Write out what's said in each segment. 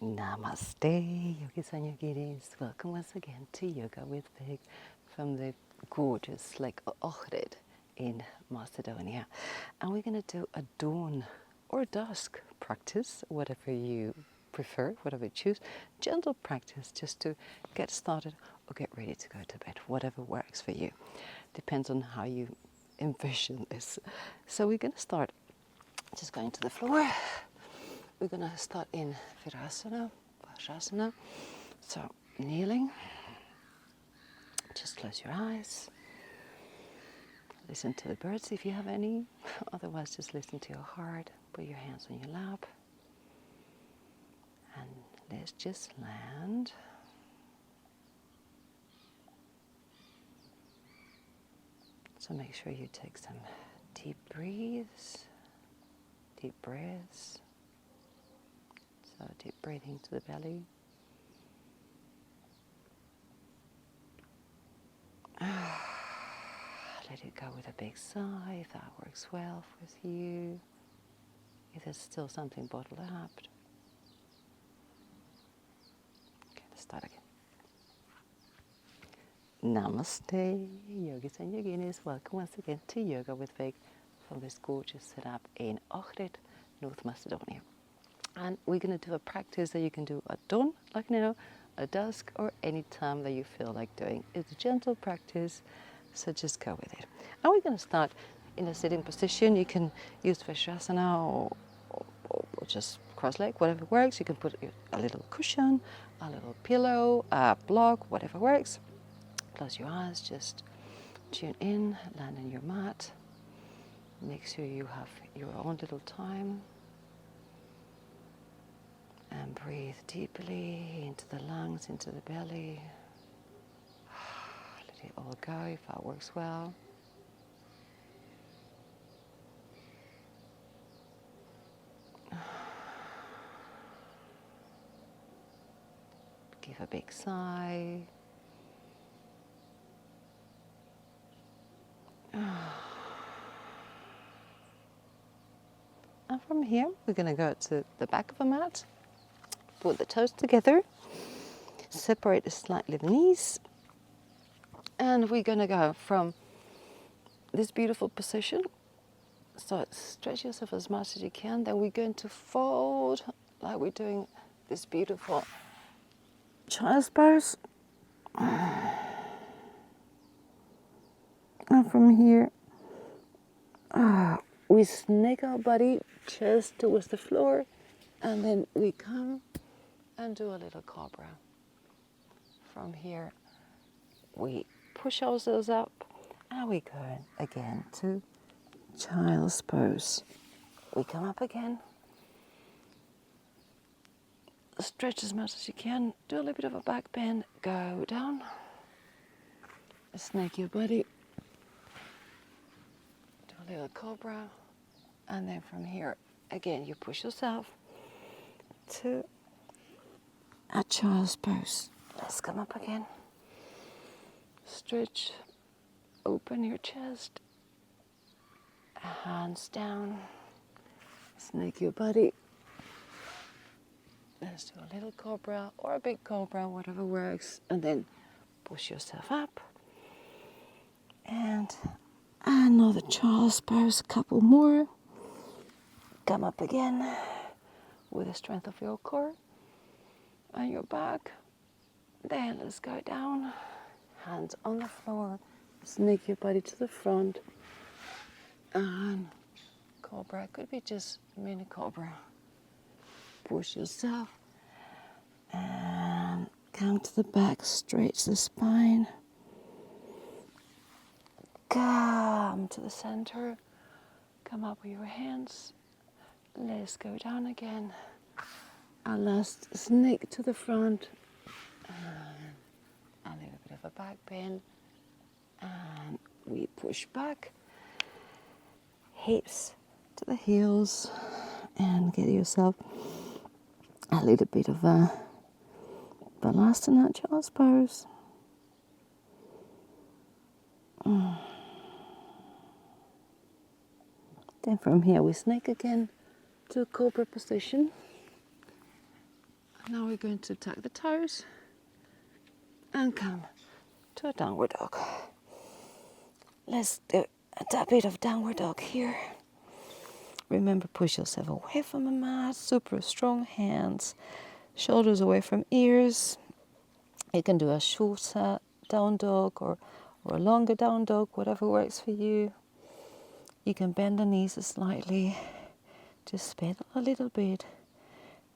Namaste, yogis and yoginis. Welcome once again to Yoga with Vig from the gorgeous Lake Ohrid in Macedonia. And we're going to do a dawn or dusk practice, whatever you prefer, whatever you choose. Gentle practice just to get started or get ready to go to bed, whatever works for you. Depends on how you envision this. So we're going to start just going to the floor. We're going to start in Virasana, Vajrasana. So kneeling, just close your eyes. Listen to the birds if you have any. Otherwise, just listen to your heart. Put your hands on your lap. And let's just land. So make sure you take some deep breaths. So deep breathing to the belly. Let it go with a big sigh if that works well with you. If there's still something bottled up. Okay, let's start again. Namaste, yogis and yoginis. Welcome once again to Yoga with Vig from this gorgeous setup in Ohrid, North Macedonia. And we're going to do a practice that you can do at dawn, like at dusk, or any time that you feel like doing. It's a gentle practice, so just go with it. And we're going to start in a sitting position. You can use Vajrasana or just cross-leg, whatever works. You can put a little cushion, a little pillow, a block, whatever works. Close your eyes, just tune in, land on your mat. Make sure you have your own little time. And breathe deeply into the lungs, into the belly. Let it all go if that works well. Give a big sigh. And from here, we're going to go to the back of the mat. Put the toes together, separate slightly the knees, and we're going to go from this beautiful position. So stretch yourself as much as you can. Then we're going to fold like we're doing this beautiful child's pose. And from here, we snake our body chest towards the floor, and then we come and do a little cobra. From here, we push ourselves up, and we go again to child's pose. We come up again, stretch as much as you can, do a little bit of a back bend, go down, snake your body, do a little cobra, and then from here, again, you push yourself to a child's pose. Let's come up again. Stretch, open your chest, hands down, snake your body. Let's do a little cobra or a big cobra, whatever works, and then push yourself up. And another child's pose, a couple more. Come up again with the strength of your core and your back. Then let's go down, hands on the floor, snake your body to the front, and cobra, could be just mini cobra. Push yourself and come to the back, stretch the spine. Come to the center, come up with your hands. Let's go down again. Our last snake to the front. And a little bit of a back bend. And we push back. Hips to the heels. And get yourself a little bit of a Balasana child's pose. Then from here we snake again to cobra position. Now we're going to tuck the toes and come to a downward dog. Let's do a bit of downward dog here. Remember, push yourself away from the mat, super strong hands, shoulders away from ears. You can do a shorter down dog or a longer down dog, whatever works for you. You can bend the knees slightly, just bend a little bit.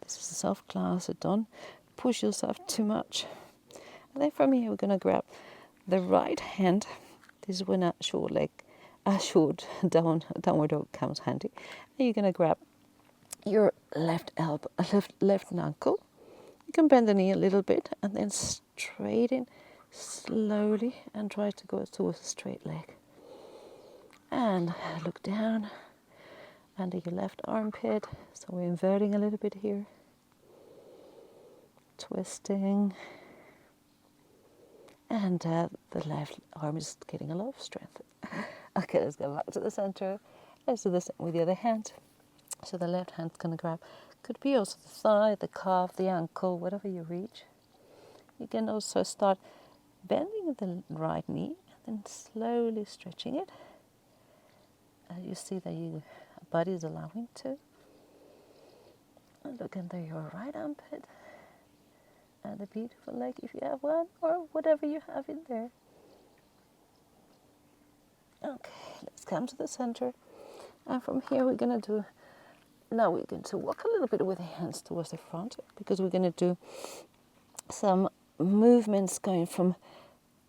This is a soft class, so don't push yourself too much. And then from here, we're going to grab the right hand. This is when a short downward dog comes handy. And you're going to grab your left elbow, left ankle. You can bend the knee a little bit and then straighten slowly and try to go towards a straight leg. And look down under your left armpit. So we're inverting a little bit here. Twisting. And the left arm is getting a lot of strength. Okay, let's go back to the center. Let's do the same with the other hand. So the left hand's going to grab, could be also the thigh, the calf, the ankle, whatever you reach. You can also start bending the right knee and then slowly stretching it. You see that your body is allowing to. And look under your right armpit. And a beautiful leg if you have one, or whatever you have in there. Okay, let's come to the center. And from here we're going to walk a little bit with the hands towards the front, because we're going to do some movements going from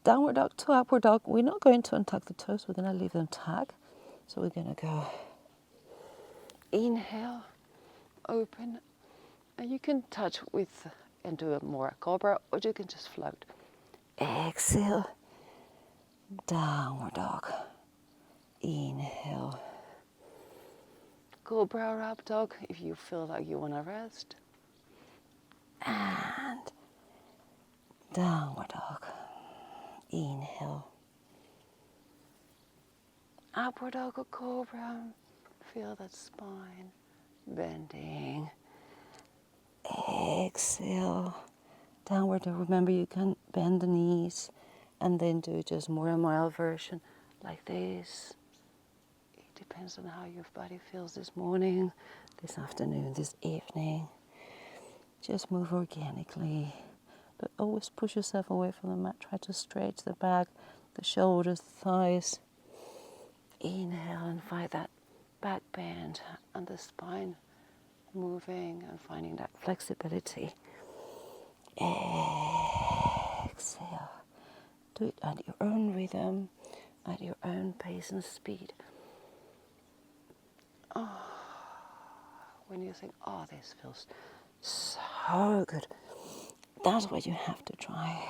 downward dog to upward dog. We're not going to untuck the toes, we're going to leave them tucked. So we're going to go inhale, open, and you can touch with and do a more cobra, or you can just float. Exhale, downward dog. Inhale, cobra or up dog if you feel like you want to rest. And downward dog. Inhale. Upward dog or cobra. Feel that spine bending. Exhale. Downward dog. Remember, you can bend the knees and then do just more a mild version like this. It depends on how your body feels this morning, this afternoon, this evening. Just move organically, but always push yourself away from the mat. Try to stretch the back, the shoulders, the thighs. Inhale and find that back bend and the spine moving and finding that flexibility. Exhale. Do it at your own rhythm, at your own pace and speed. When you think, oh, this feels so good, that's what you have to try.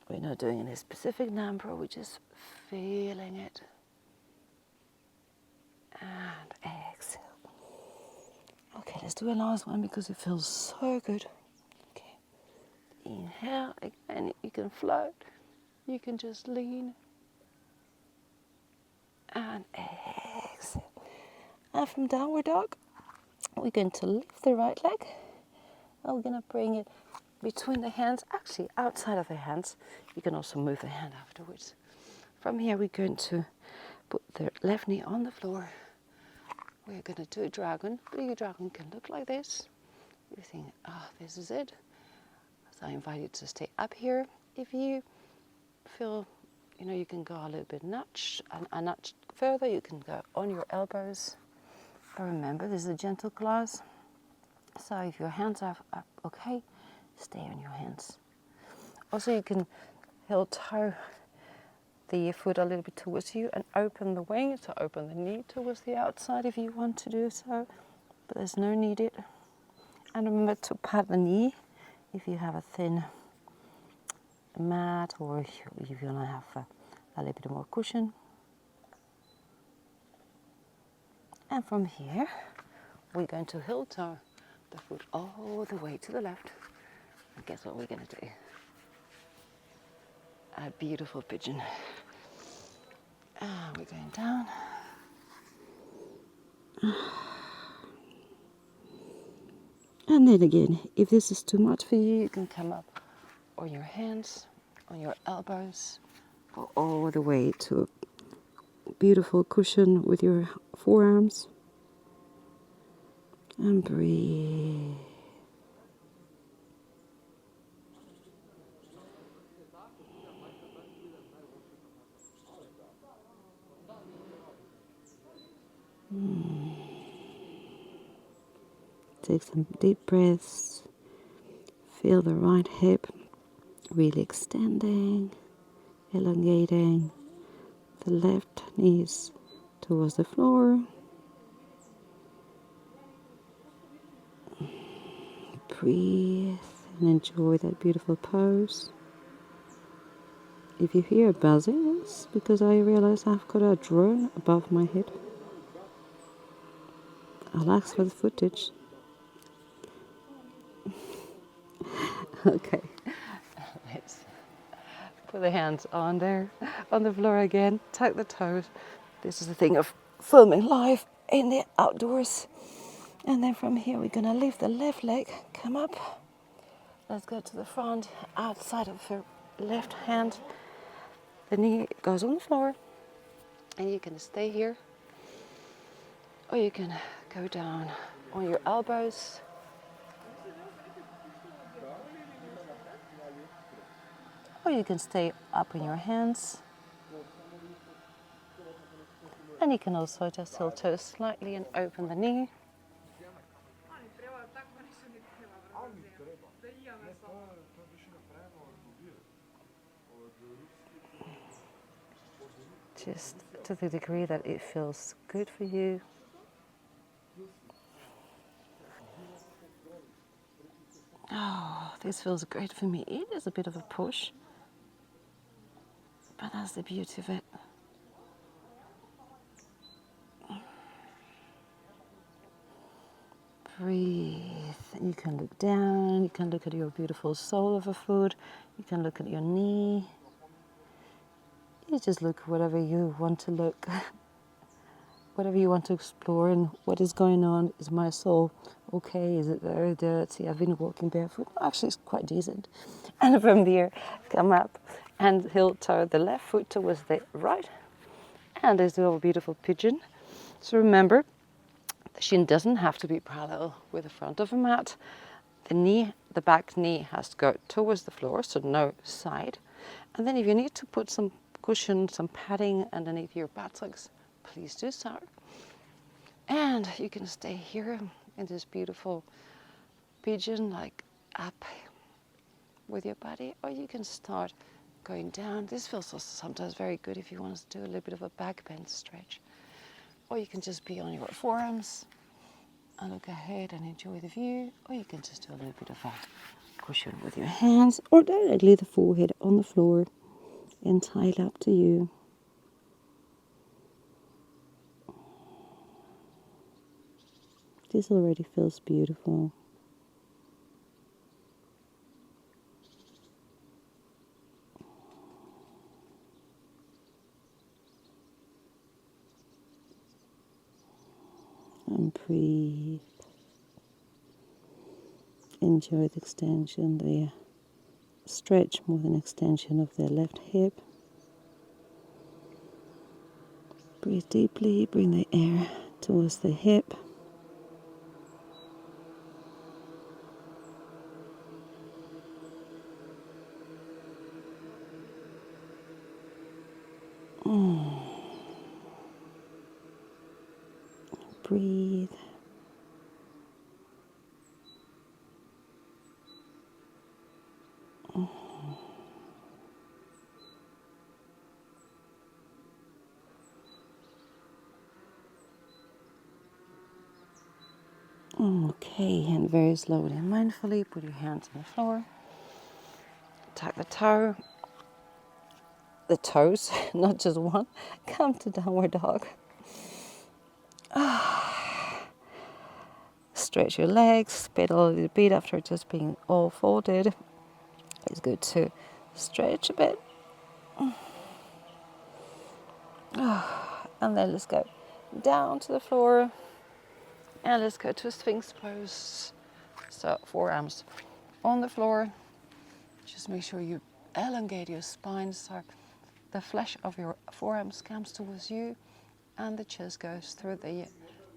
We're not doing any specific number, we're just feeling it. And exhale. Okay, let's do a last one because it feels so good. Okay. Inhale, again, you can float, you can just lean. And exhale. And from downward dog, we're going to lift the right leg. And we're going to bring it between the hands, actually outside of the hands. You can also move the hand afterwards. From here, we're going to put the left knee on the floor. We're going to do a dragon, but your dragon can look like this. You think, this is it. So I invite you to stay up here. If you feel, you can go a little bit a notch further, you can go on your elbows. But remember, this is a gentle class. So if your hands are up, okay, stay on your hands. Also, you can heel toe the foot a little bit towards you and open the wing, so open the knee towards the outside if you want to do so, but there's no needed. And remember to pat the knee if you have a thin mat or if you want to have a little bit more cushion. And from here, we're going to heel toe the foot all the way to the left. And guess what we're going to do? A beautiful pigeon. And we're going down. And then again, if this is too much for you, you can come up on your hands, on your elbows, go all the way to a beautiful cushion with your forearms. And breathe. Take some deep breaths. Feel the right hip really extending, elongating. The left knees towards the floor. Breathe and enjoy that beautiful pose. If you hear buzzing, it's because I realize I've got a drone above my head. I'll ask for the footage. Okay, let's put the hands on there, on the floor again, tuck the toes. This is the thing of filming live in the outdoors. And then from here we're gonna lift the left leg, come up. Let's go to the front, outside of the left hand. The knee goes on the floor and you can stay here. Or you can go down on your elbows. Or you can stay up on your hands. And you can also just heel toe slightly and open the knee. Just to the degree that it feels good for you. Oh, this feels great for me. It is a bit of a push, but that's the beauty of it. Breathe. You can look down, you can look at your beautiful sole of a foot, you can look at your knee. You just look whatever you want to look, whatever you want to explore, and what is going on. Is my sole okay? Is it very dirty? I've been walking barefoot. Actually, it's quite decent. And from there, come up and heel toe the left foot towards the right. And let's do a beautiful pigeon. So remember, the shin doesn't have to be parallel with the front of a mat. The back knee has to go towards the floor, so no side. And then if you need to put some cushion, some padding underneath your buttocks, please do so. And you can stay here in this beautiful pigeon, like up with your body, or you can start going down. This feels also sometimes very good if you want to do a little bit of a back bend stretch. Or you can just be on your forearms and look ahead and enjoy the view, or you can just do a little bit of a cushion with your hands, or directly the forehead on the floor, entirely up to you. This already feels beautiful. And breathe. Enjoy the extension, the stretch more than extension of the left hip. Breathe deeply, bring the air towards the hip. Breathe. Okay, and very slowly and mindfully put your hands on the floor. Tuck the toes, not just one. Come to downward dog. Stretch your legs, pedal a little bit after just being all folded. It's good to stretch a bit. And then let's go down to the floor. And let's go to a Sphinx pose. So forearms on the floor. Just make sure you elongate your spine so the flesh of your forearms comes towards you and the chest goes through the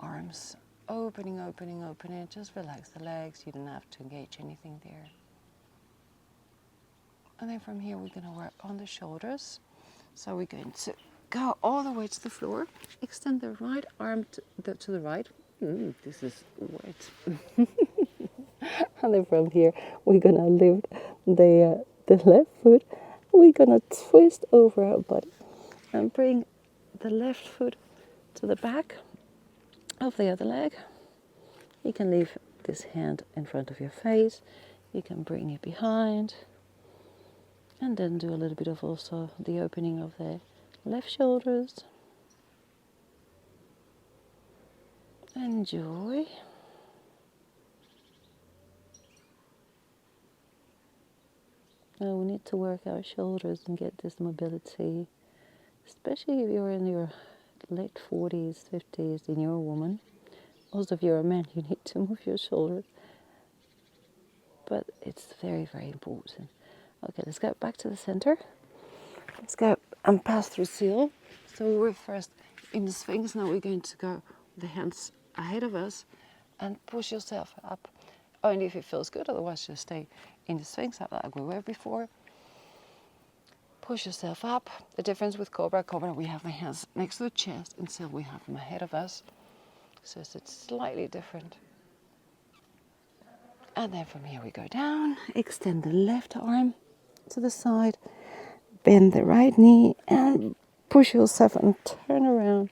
arms. Opening, opening, opening. Just relax the legs. You don't have to engage anything there. And then from here we're going to work on the shoulders. So we're going to go all the way to the floor. Extend the right arm to the right. This is wet. And then from here we're going to lift the left foot. We're going to twist over our body and bring the left foot to the back of the other leg. You can leave this hand in front of your face. You can bring it behind. And then do a little bit of also the opening of the left shoulders. Enjoy. Now we need to work our shoulders and get this mobility, especially if you're in your late 40s, 50s, and you're a woman. Most of you are men, you need to move your shoulders. But it's very, very important. Okay, let's go back to the center. Let's go and pass through seal. So we were first in the Sphinx. Now we're going to go with the hands ahead of us and push yourself up. Only if it feels good, otherwise just stay in the Sphinx like we were before. Push yourself up. The difference with Cobra, we have the hands next to the chest, and Seal we have them ahead of us. So it's slightly different. And then from here we go down. Extend the left arm to the side. Bend the right knee and push yourself and turn around.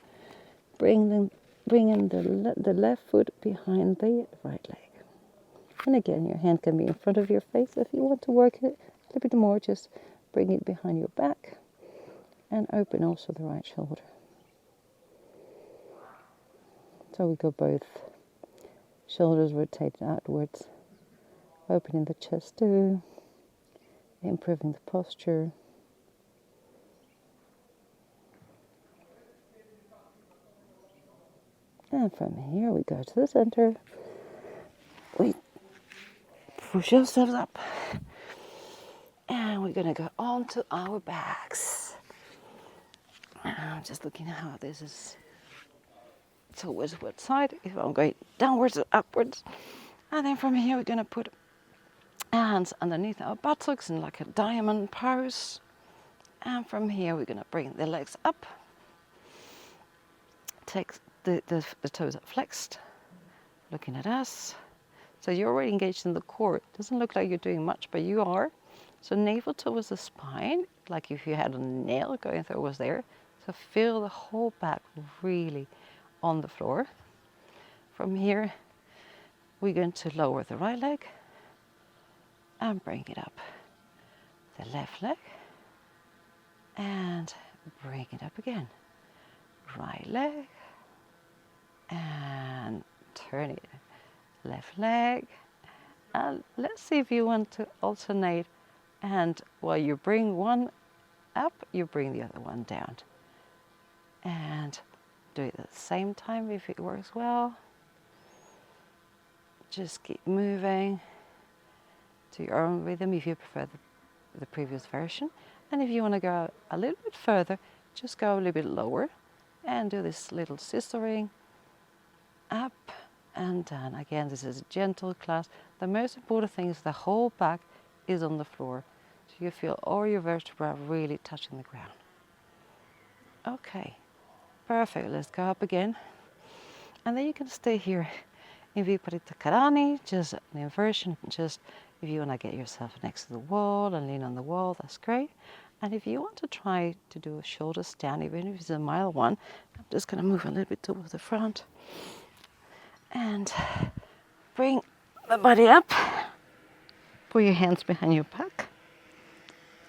Bring in the left foot behind the right leg. And again, your hand can be in front of your face. If you want to work it a little bit more, just bring it behind your back and open also the right shoulder. So we go both shoulders rotated outwards, opening the chest too, improving the posture. And from here we go to the center. We push ourselves up. And we're going to go onto our backs. I'm just looking at how this is towards what side. If I'm going downwards or upwards. And then from here we're going to put our hands underneath our buttocks in like a diamond pose. And from here we're going to bring the legs up. Take the toes are flexed, looking at us. So you're already engaged in the core. It doesn't look like you're doing much, but you are. So navel towards the spine, like if you had a nail going through was there. So feel the whole back really on the floor. From here, we're going to lower the right leg and bring it up. The left leg and bring it up again. Right leg and turn it. Left leg. And let's see if you want to alternate. And while you bring one up, you bring the other one down. And do it at the same time if it works well. Just keep moving to your own rhythm if you prefer the previous version. And if you want to go a little bit further, just go a little bit lower and do this little scissoring up and down. Again, this is a gentle class. The most important thing is the whole back is on the floor. So you feel all your vertebrae really touching the ground. Okay, perfect. Let's go up again. And then you can stay here in Viparita Karani, just an inversion. Just if you want to get yourself next to the wall and lean on the wall, that's great. And if you want to try to do a shoulder stand, even if it's a mild one, I'm just going to move a little bit towards the front. And bring the body up. Put your hands behind your back.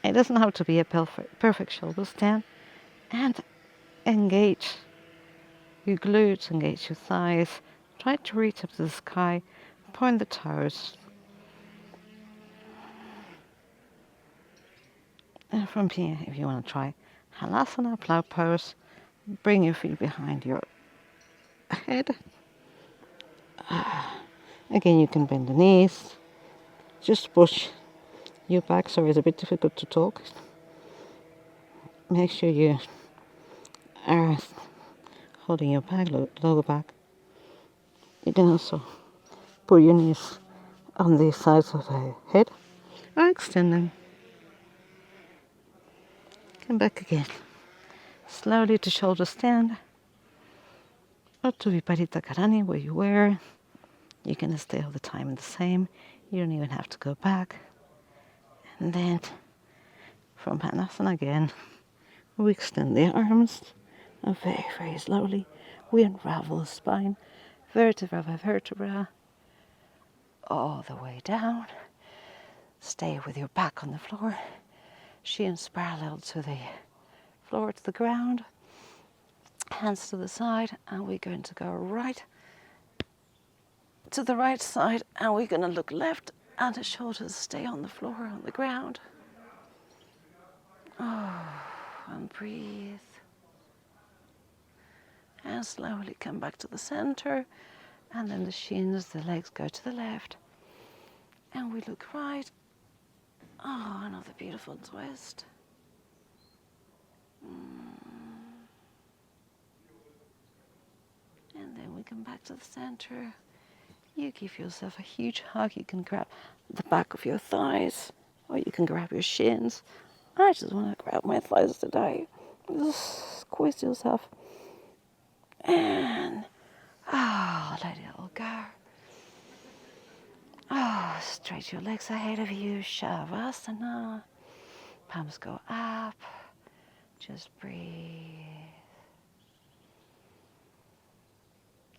It doesn't have to be a perfect shoulder stand. And engage your glutes, engage your thighs. Try to reach up to the sky. Point the toes. And from here, if you want to try Halasana, plow pose, bring your feet behind your head. Again, you can bend the knees. Just push your back. Sorry, it's a bit difficult to talk. Make sure you are holding your back, lower back. You can also put your knees on the sides of the head or extend them. Come back again. Slowly to shoulder stand or to Viparita Karani where you were. You can stay all the time the same. You don't even have to go back. And then from Hanasana again, we extend the arms and very, very slowly we unravel the spine, vertebra by vertebra, all the way down. Stay with your back on the floor, shins parallel to the floor, to the ground, hands to the side, and we're going to go right to the right side, and we're going to look left, and the shoulders stay on the floor, on the ground. Oh, and breathe. And slowly come back to the center, and then the shins, the legs go to the left, and we look right. Oh, another beautiful twist. And then we come back to the center. You give yourself a huge hug. You can grab the back of your thighs, or you can grab your shins. I just want to grab my thighs today. Just squeeze yourself. And let it all go. Straight your legs ahead of you. Shavasana. Palms go up. Just breathe.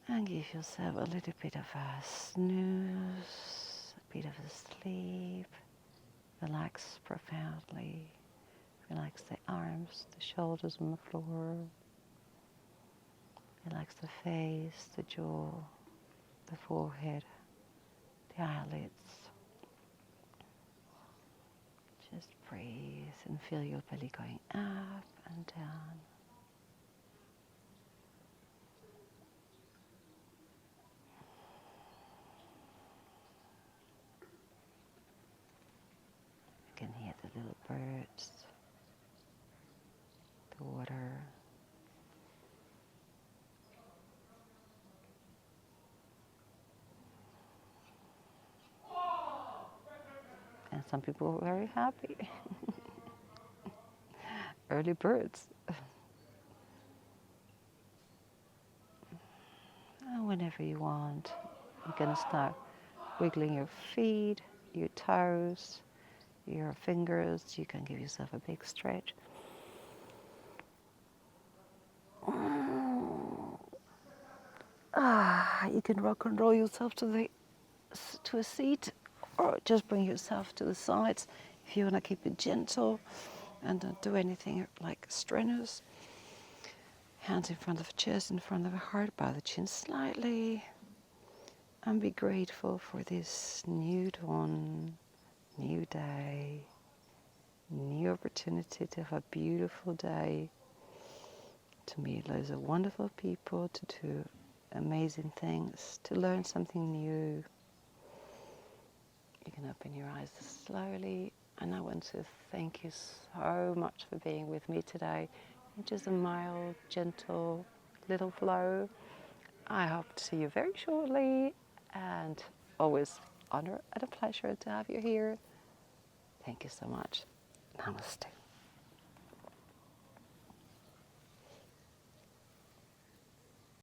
And give yourself a little bit of a snooze, a bit of a sleep. Relax profoundly. Relax the arms, the shoulders on the floor. Relax the face, the jaw, the forehead, the eyelids. Just breathe and feel your belly going up and down. You can hear the little birds, the water. And some people are very happy. Early birds. And whenever you want, you're going to start wiggling your feet, your toes, your fingers. You can give yourself a big stretch. You can rock and roll yourself to a seat, or just bring yourself to the sides if you want to keep it gentle and don't do anything like strenuous. Hands in front of the chest, in front of the heart, bow the chin slightly, and be grateful for this new dawn, new day, new opportunity to have a beautiful day, to meet loads of wonderful people, to do amazing things, to learn something new. You can open your eyes slowly, and I want to thank you so much for being with me today. Just a mild, gentle little flow. I hope to see you very shortly, and always honor and a pleasure to have you here. Thank you so much. Namaste.